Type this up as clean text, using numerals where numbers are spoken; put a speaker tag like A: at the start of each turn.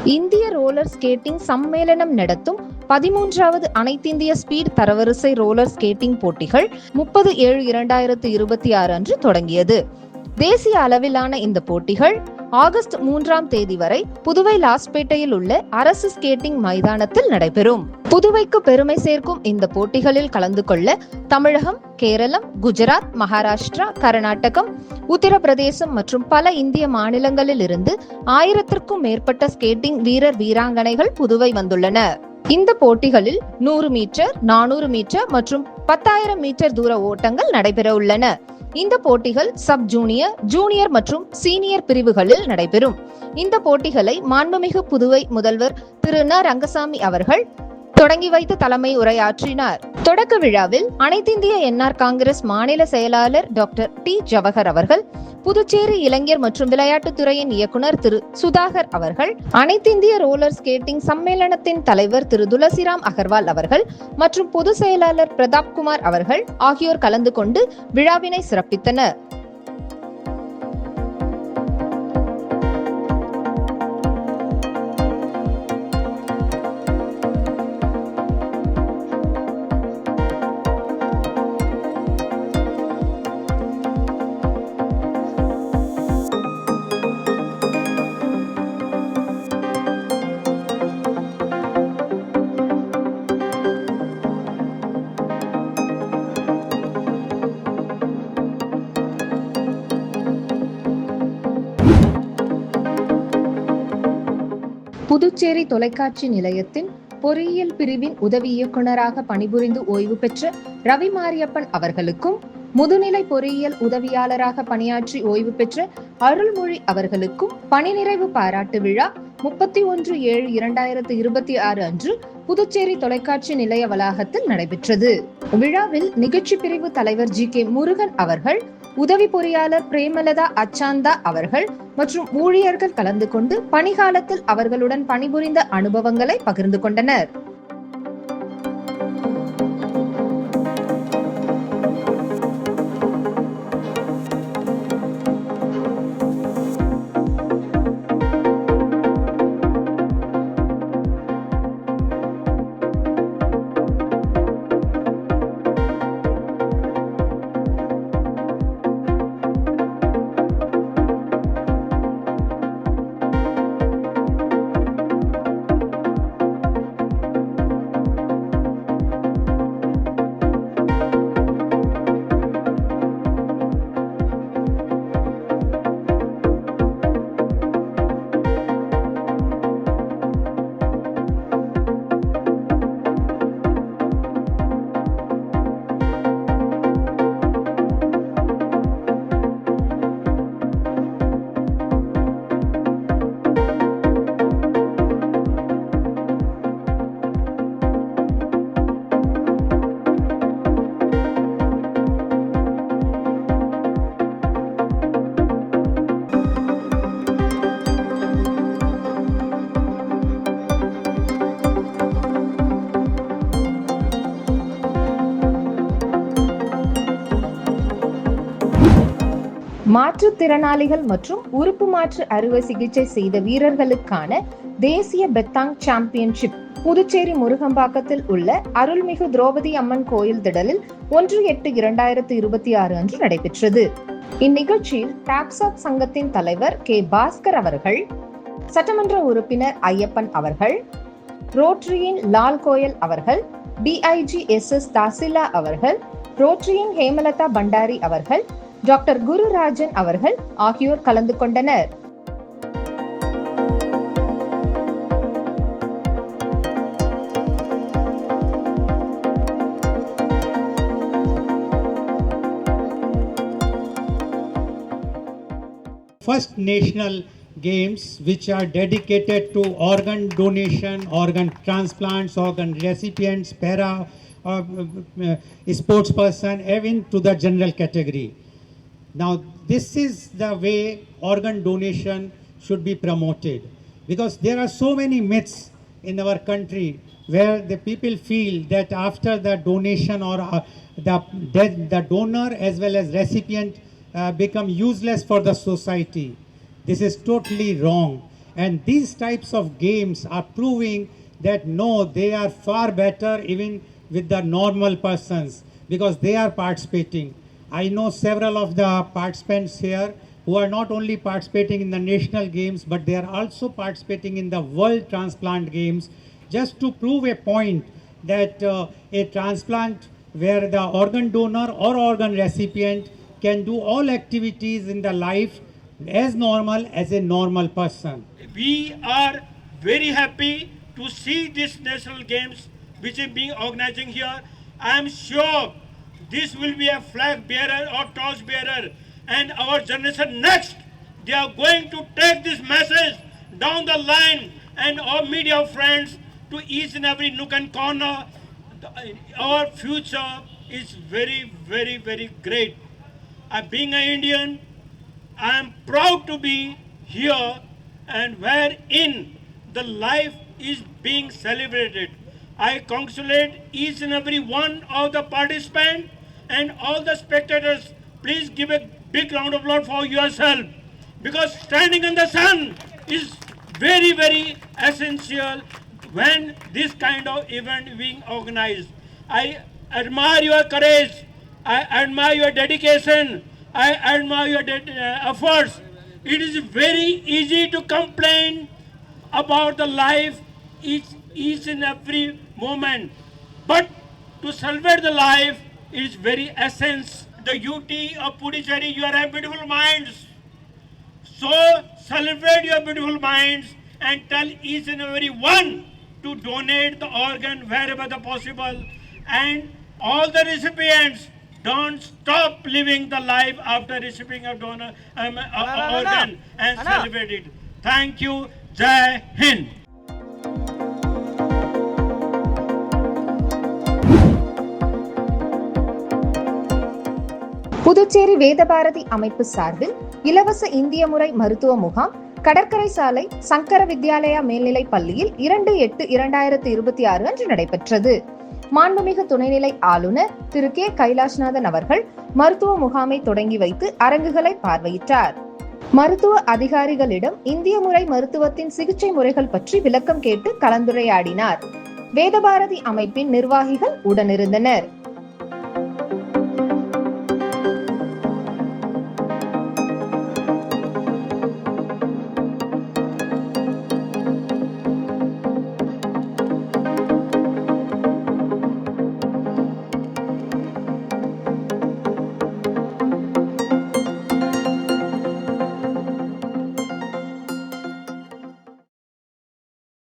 A: இந்திய roller skating சம்மேளனம் நடத்தும் 13வது அனைத்திந்திய ஸ்பீட் தரவரிசை ரோலர் ஸ்கேட்டிங் போட்டிகள் 30/7/2026 அன்று தொடங்கியது. தேசிய அளவிலான இந்த போட்டிகள் ஆகஸ்ட் 3ஆம் தேதி வரை புதுவை லாஸ்பேட்டையில் உள்ள அரசு ஸ்கேட்டிங் மைதானத்தில் நடைபெறும். புதுவைக்கு பெருமை சேர்க்கும் இந்த போட்டிகளில் கலந்து கொள்ள தமிழகம், கேரளம், குஜராத், மகாராஷ்டிரா, கர்நாடகம், உத்தரப்பிரதேசம் மற்றும் பல இந்திய மாநிலங்களில் இருந்து 1000க்கும் மேற்பட்ட ஸ்கேட்டிங் வீரர் வீராங்கனைகள் புதுவை வந்துள்ளனர். இந்த போட்டிகளில் 100 மீட்டர், 400 மீட்டர் மற்றும் 10,000 மீட்டர் தூர ஓட்டங்கள் நடைபெற உள்ளன. இந்த போட்டிகள் சப் ஜூனியர், ஜூனியர் மற்றும் சீனியர் பிரிவுகளில் நடைபெறும். இந்த போட்டிகளை மாண்புமிகு புதுவை முதல்வர் திரு ந. ரங்கசாமி அவர்கள் தொடங்கி வைத்து தலைமை உரையாற்றினார். தொடக்க விழாவில் அனைத்திந்திய என்ஆர் காங்கிரஸ் மாநில செயலாளர் டாக்டர் டி. ஜவஹர் அவர்கள், புதுச்சேரி இளைஞர் மற்றும் விளையாட்டுத்துறையின் இயக்குனர் திரு சுதாகர் அவர்கள், அனைத்திந்திய ரோலர் ஸ்கேட்டிங் சம்மேளனத்தின் தலைவர் திரு துளசிராம் அகர்வால் அவர்கள் மற்றும் பொதுச் செயலாளர் பிரதாப் குமார் அவர்கள் ஆகியோர் கலந்து கொண்டு விழாவினை சிறப்பித்தனர். புதுச்சேரி தொலைக்காட்சி நிலையத்தின் பொறியியல் பிரிவின் உதவி இயக்குநராக பணிபுரிந்து ஓய்வு பெற்ற ரவி மாரியப்பன் அவர்களுக்கும், முதுநிலை பொறியியல் உதவியாளராக பணியாற்றி ஓய்வு பெற்ற அருள்மொழி அவர்களுக்கும் பணி நிறைவு பாராட்டு விழா 31/7/2026 அன்று புதுச்சேரி தொலைக்காட்சி நிலைய வளாகத்தில் நடைபெற்றது. விழாவில் நிகழ்ச்சி பிரிவு தலைவர் ஜி. கே. முருகன் அவர்கள், உதவி பொறியாளர் பிரேமலதா அச்சாந்தா அவர்கள் மற்றும் ஊழியர்கள் கலந்து கொண்டு பணிகாலத்தில் அவர்களுடன் பணிபுரிந்த அனுபவங்களை பகிர்ந்து கொண்டனர். மாற்றுத்திறனாளிகள் மற்றும் உறுப்பு மாற்று அறுவை சிகிச்சை செய்த வீரர்களுக்கான தேசிய பெத்தாங் சாம்பியன்ஷிப் புதுச்சேரி முருகம்பாக்கத்தில் உள்ள அருள்மிகு திரௌபதி அம்மன் கோயில் திடலில் 1/8/2026 அன்று நடைபெற்றது. இந்நிகழ்ச்சியில் டாப்சாப் சங்கத்தின் தலைவர் கே. பாஸ்கர் அவர்கள், சட்டமன்ற உறுப்பினர் ஐயப்பன் அவர்கள், ரோட்டரியின் லால் கோயல் அவர்கள், DIG SS தாசிலா அவர்கள், ரோட்டரியின் ஹேமலதா பண்டாரி அவர்கள், டாக்டர் குருராஜன் அவர்கள் ஆகியோர் கலந்து கொண்டனர்.
B: First national games which are dedicated to organ donation, organ transplants, organ recipients, para sports person, even to the general category. Now this is the way organ donation should be promoted, because there are so many myths in our country where the people feel that after the donation or the donor as well as recipient become useless for the society. This is totally wrong. And these types of games are proving that no, they are far better even with the normal persons because they are participating. I know several of the participants here who are not only participating in the national games, but they are also participating in the World Transplant Games, just to prove a point that a transplant where the organ donor or organ recipient can do all activities in the life as normal as a normal person.
C: We are very happy to see this national games which is being organizing here. I am sure this will be a flag bearer or torch bearer, and our generation next, they are going to take this message down the line, and our media friends to each and every nook and corner. Our future is very, very, very great. Being an Indian, I am proud to be here and wherein the life is being celebrated. I congratulate each and every one of the participants and all the spectators. Please give a big round of applause for yourself, because standing in the sun is very, very essential when this kind of event is being organized. I admire your courage. I admire your dedication. I admire your efforts. It is very easy to complain about the life each and every moment, but to celebrate the life is very essence. The UT of Puducherry, you have beautiful minds. So celebrate your beautiful minds and tell each and every one to donate the organ wherever the possible. And all the recipients, don't stop living the life after receiving a donor organ and celebrate it. Thank you. Jai Hind.
A: Puducherry வேதபாரதி அமைப்பு சார்பில் இலவச இந்திய முறை மருத்துவ முகாம் கடற்கரை சாலை சங்கர வித்யாலயா மேல்நிலைப் பள்ளியில் 2/8/2026 அன்று நடைபெற்றது. மாண்புமிகு துணைநிலை ஆளுநர் திரு கே கைலாஷ்நாதன் அவர்கள் மருத்துவ முகாமை தொடங்கி வைத்து அரங்குகளை பார்வையிட்டார். மருத்துவ அதிகாரிகளிடம் இந்திய முறை மருத்துவத்தின் சிகிச்சை முறைகள் பற்றி விளக்கம் கேட்டு கலந்துரையாடினார். வேதபாரதி அமைப்பின் நிர்வாகிகள் உடனிருந்தனர்.